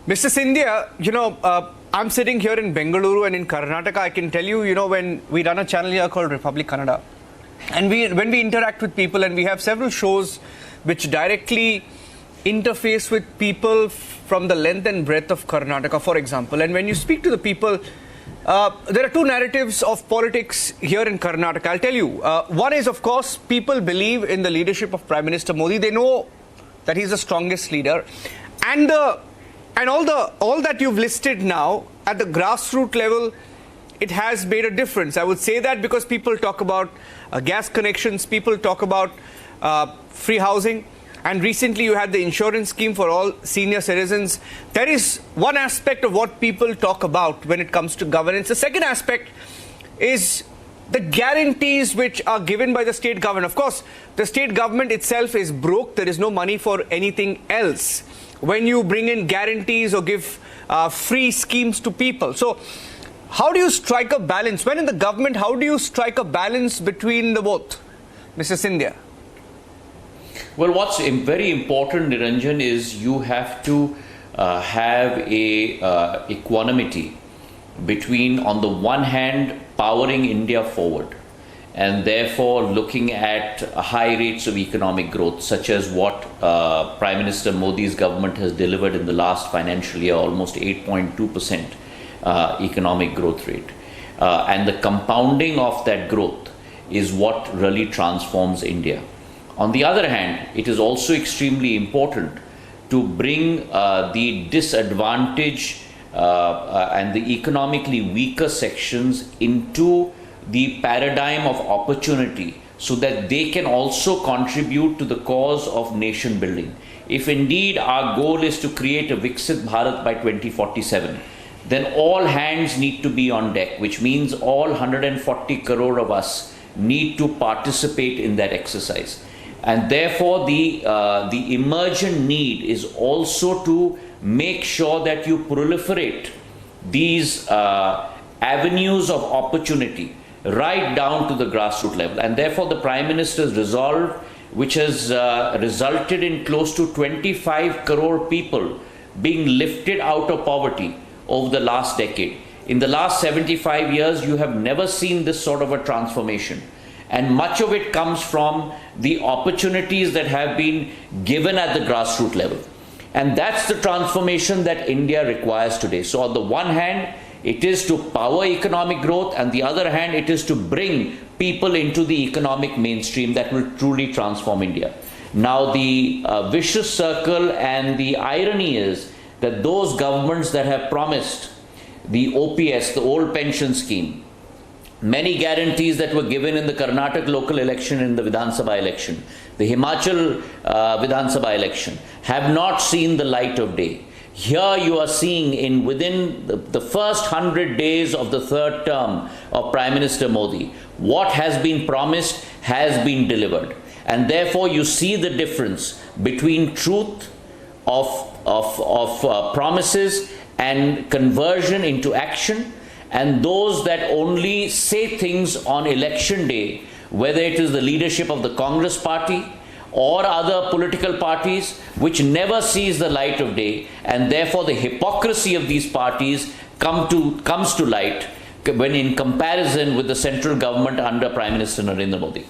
Mr. Scindia, I'm sitting here in Bengaluru and in Karnataka. I can tell you, when we run a channel here called Republic Kannada, and when we interact with people, and we have several shows which directly interface with people from the length and breadth of Karnataka, for example. And when you speak to the people, there are two narratives of politics here in Karnataka. I'll tell you. One is, of course, people believe in the leadership of Prime Minister Modi. They know that he's the strongest leader. And all that you've listed now at the grassroots level, it has made a difference. I would say that because people talk about gas connections, people talk about free housing, and recently you had the insurance scheme for all senior citizens. There is one aspect of what people talk about when it comes to governance. The second aspect is the guarantees which are given by the state government. Of course, the state government itself is broke. There is no money for anything else when you bring in guarantees or give free schemes to people. So how do you strike a balance? When in the government, how do you strike a balance between the both, Mr. Scindia? Well, what's very important, Niranjan, is you have to have a equanimity between, on the one hand, powering India forward, and therefore looking at high rates of economic growth, such as what Prime Minister Modi's government has delivered in the last financial year, almost 8.2% economic growth rate. And the compounding of that growth is what really transforms India. On the other hand, it is also extremely important to bring the disadvantaged and the economically weaker sections into the paradigm of opportunity so that they can also contribute to the cause of nation building. If indeed our goal is to create a Viksit Bharat by 2047, then all hands need to be on deck, which means all 140 crore of us need to participate in that exercise. And therefore the emergent need is also to make sure that you proliferate these avenues of opportunity right down to the grassroots level. And therefore the Prime Minister's resolve, which has resulted in close to 25 crore people being lifted out of poverty over the last decade. In the last 75 years, you have never seen this sort of a transformation. And much of it comes from the opportunities that have been given at the grassroots level. And that's the transformation that India requires today. So on the one hand, it is to power economic growth, and the other hand, it is to bring people into the economic mainstream that will truly transform India. Now, the vicious circle and the irony is that those governments that have promised the OPS, the old pension scheme, many guarantees that were given in the Karnataka local election, in the Vidhan Sabha election, the Himachal Vidhan Sabha election, have not seen the light of day. Here you are seeing within the first 100 days of the third term of Prime Minister Modi, what has been promised has been delivered. And therefore you see the difference between truth of promises and conversion into action, and those that only say things on election day, whether it is the leadership of the Congress party or other political parties, which never sees the light of day, and therefore the hypocrisy of these parties comes to light when in comparison with the central government under Prime Minister Narendra Modi.